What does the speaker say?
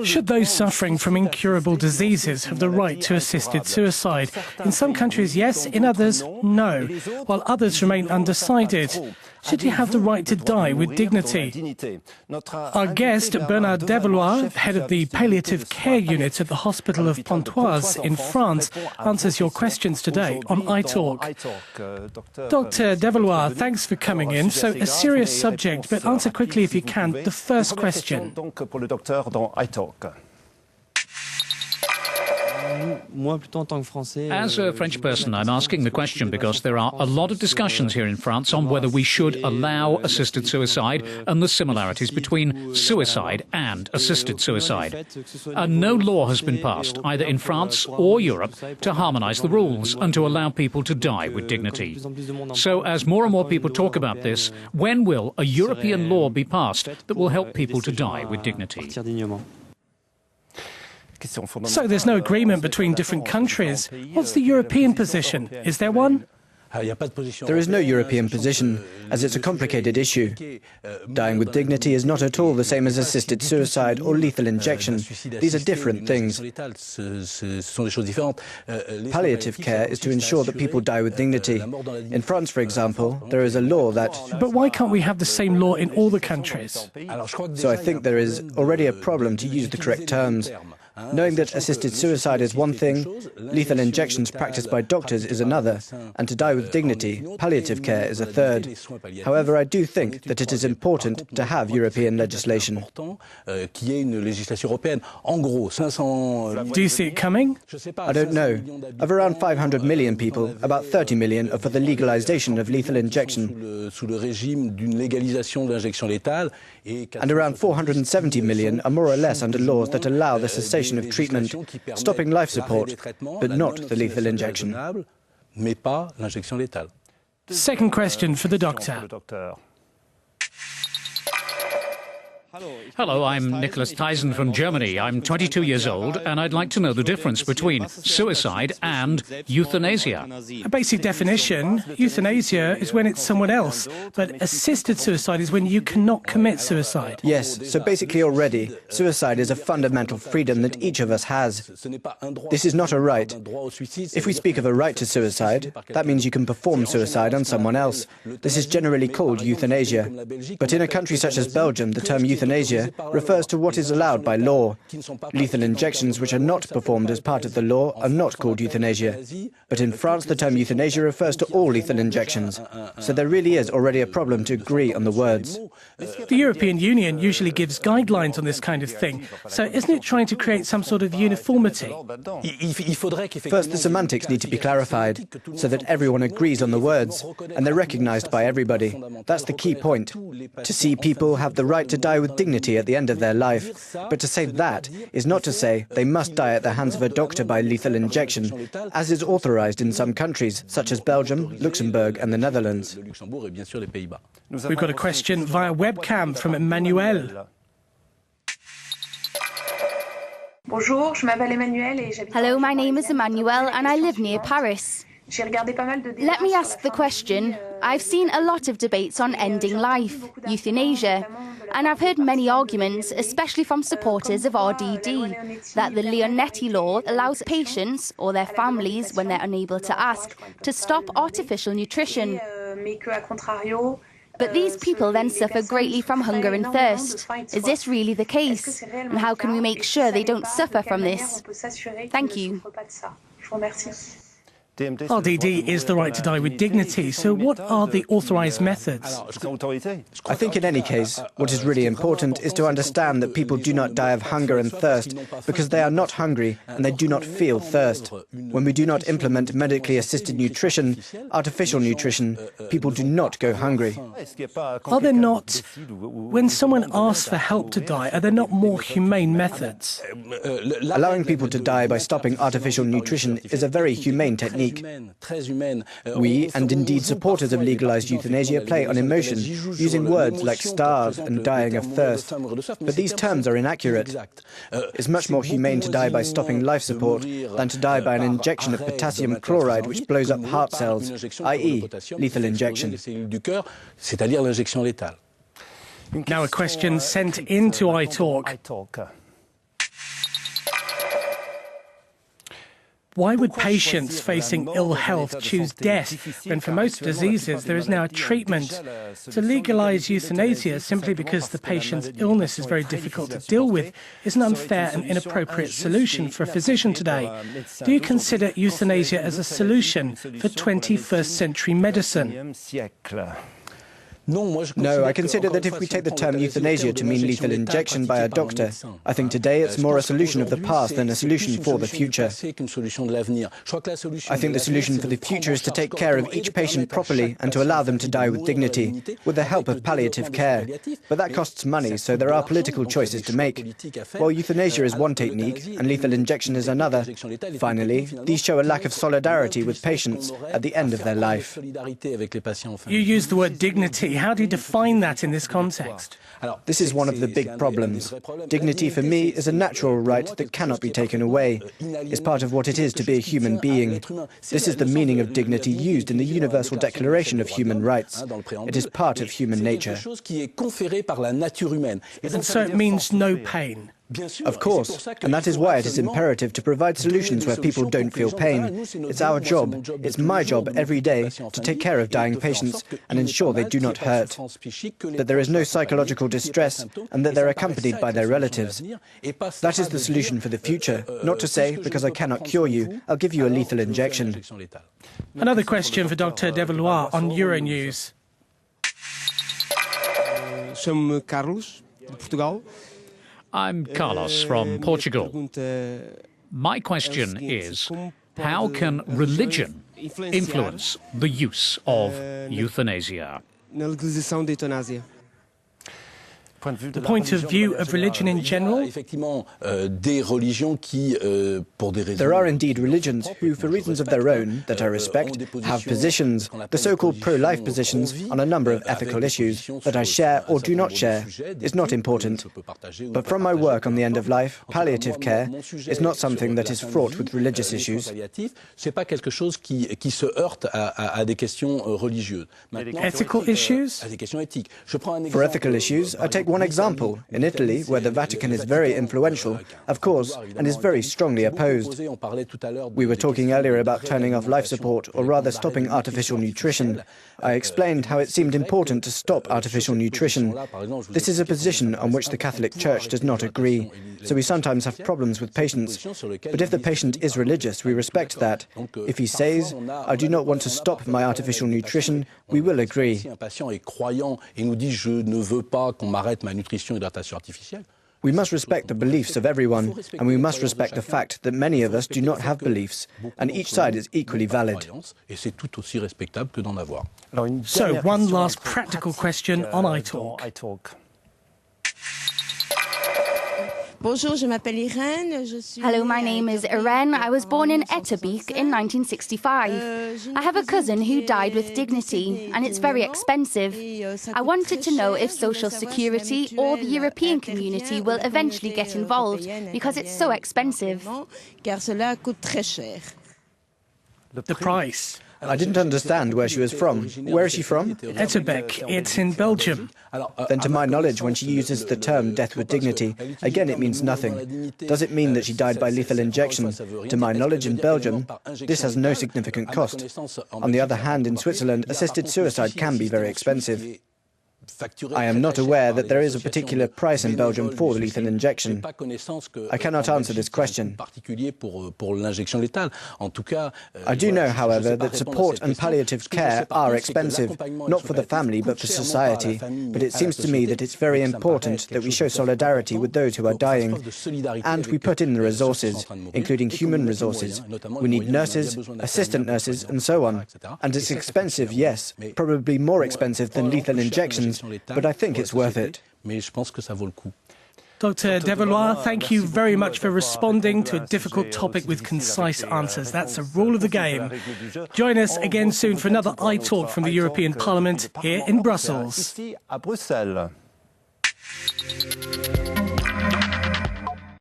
Should those suffering from incurable diseases have the right to assisted suicide? In some countries, yes. In others, no. While others remain undecided. Should you have the right to die with dignity? Our guest, Bernard Devalois, head of the Palliative Care Unit at the Hospital of Pontoise in France, answers your questions today on iTalk. Dr. Devalois, thanks for coming in. So, a serious subject, but answer quickly if you can the first question. As a French person, I'm asking the question because there are a lot of discussions here in France on whether we should allow assisted suicide and the similarities between suicide and assisted suicide. And no law has been passed, either in France or Europe, to harmonise the rules and to allow people to die with dignity. So as more and more people talk about this, when will a European law be passed that will help people to die with dignity? So there's no agreement between different countries. What's the European position? Is there one? There is no European position, as it's a complicated issue. Dying with dignity is not at all the same as assisted suicide or lethal injection. These are different things. Palliative care is to ensure that people die with dignity. In France, for example, there is a law that... But why can't we have the same law in all the countries? So I think there is already a problem to use the correct terms. Knowing that assisted suicide is one thing, lethal injections practiced by doctors is another, and to die with dignity, palliative care is a third. However, I do think that it is important to have European legislation. Do you see it coming? I don't know. Of around 500 million people, about 30 million are for the legalization of lethal injection. And around 470 million are more or less under laws that allow the cessation of treatment, stopping life support, but not the lethal injection. Second question for the doctor. Hello, I'm Nicholas Tyson from Germany. I'm 22 years old, and I'd like to know the difference between suicide and euthanasia. A basic definition, euthanasia is when it's someone else, but assisted suicide is when you cannot commit suicide. Yes, so basically already, suicide is a fundamental freedom that each of us has. This is not a right. If we speak of a right to suicide, that means you can perform suicide on someone else. This is generally called euthanasia. But in a country such as Belgium, the term euthanasia refers to what is allowed by law. Lethal injections which are not performed as part of the law are not called euthanasia. But in France, the term euthanasia refers to all lethal injections. So there really is already a problem to agree on the words. The European Union usually gives guidelines on this kind of thing. So isn't it trying to create some sort of uniformity? First, the semantics need to be clarified so that everyone agrees on the words and they're recognized by everybody. That's the key point. To see people have the right to die with dignity at the end of their life. But to say that is not to say they must die at the hands of a doctor by lethal injection, as is authorized in some countries, such as Belgium, Luxembourg and the Netherlands. We've got a question via webcam from Emmanuel. Hello, my name is Emmanuel and I live near Paris. Let me ask the question. I've seen a lot of debates on ending life, euthanasia, and I've heard many arguments, especially from supporters of RDD, that the Leonetti law allows patients or their families, when they're unable to ask, to stop artificial nutrition. But these people then suffer greatly from hunger and thirst. Is this really the case? And how can we make sure they don't suffer from this? Thank you. RDD is the right to die with dignity, so what are the authorised methods? I think in any case, what is really important is to understand that people do not die of hunger and thirst because they are not hungry and they do not feel thirst. When we do not implement medically assisted nutrition, artificial nutrition, people do not go hungry. Are there not, when someone asks for help to die, are there not more humane methods? Allowing people to die by stopping artificial nutrition is a very humane technique. We, and indeed supporters of legalized euthanasia, play on emotion, using words like starve and dying of thirst. But these terms are inaccurate. It's much more humane to die by stopping life support than to die by an injection of potassium chloride which blows up heart cells, i.e. lethal injection. Now a question sent into iTalk. Why would patients facing ill health choose death when for most diseases there is now a treatment? To legalise euthanasia simply because the patient's illness is very difficult to deal with is an unfair and inappropriate solution for a physician today. Do you consider euthanasia as a solution for 21st century medicine? No, I consider that if we take the term euthanasia to mean lethal injection by a doctor, I think today it's more a solution of the past than a solution for the future. I think the solution for the future is to take care of each patient properly and to allow them to die with dignity, with the help of palliative care. But that costs money, so there are political choices to make. While euthanasia is one technique and lethal injection is another, finally, these show a lack of solidarity with patients at the end of their life. You use the word dignity. How do you define that in this context? This is one of the big problems. Dignity for me is a natural right that cannot be taken away. It's part of what it is to be a human being. This is the meaning of dignity used in the Universal Declaration of Human Rights. It is part of human nature. And so it means no pain. Of course, and that is why it is imperative to provide solutions where people don't feel pain. It's our job, it's my job every day to take care of dying patients and ensure they do not hurt, that there is no psychological distress and that they're accompanied by their relatives. That is the solution for the future, not to say, because I cannot cure you, I'll give you a lethal injection. Another question for Dr. Devalois on Euronews. Chamo-me Carlos, de Portugal. I'm Carlos from Portugal. My question is, how can religion influence the use of euthanasia? Na legalização da eutanásia. The point of view of religion in general? There are indeed religions who, for reasons of their own, that I respect, have positions, the so-called pro-life positions, on a number of ethical issues that I share or do not share is not important. But from my work on the end of life, palliative care is not something that is fraught with religious issues. Ethical issues? For ethical issues, I take one example. In Italy, where the Vatican is very influential, of course, and is very strongly opposed. We were talking earlier about turning off life support, or rather stopping artificial nutrition. I explained how it seemed important to stop artificial nutrition. This is a position on which the Catholic Church does not agree, so we sometimes have problems with patients. But if the patient is religious, we respect that. If he says, I do not want to stop my artificial nutrition, we will agree. We must respect the beliefs of everyone, and we must respect the fact that many of us do not have beliefs, and each side is equally valid. So, one last practical question on iTalk. Hello, my name is Irene. I was born in Etterbeek in 1965. I have a cousin who died with dignity, and it's very expensive. I wanted to know if Social Security or the European community will eventually get involved, because it's so expensive. The price. I didn't understand where she was from. Where is she from? Etterbeek. It's in Belgium. Then to my knowledge, when she uses the term death with dignity, again it means nothing. Does it mean that she died by lethal injection? To my knowledge, in Belgium, this has no significant cost. On the other hand, in Switzerland, assisted suicide can be very expensive. I am not aware that there is a particular price in Belgium for the lethal injection. I cannot answer this question. I do know, however, that support and palliative care are expensive, not for the family but for society. But it seems to me that it's very important that we show solidarity with those who are dying. And we put in the resources, including human resources. We need nurses, assistant nurses, and so on. And it's expensive, yes, probably more expensive than lethal injections, but I think it's worth it. Dr. Devalois, thank you very much for responding to a difficult topic with concise answers. That's a rule of the game. Join us again soon for another iTalk from the European Parliament here in Brussels.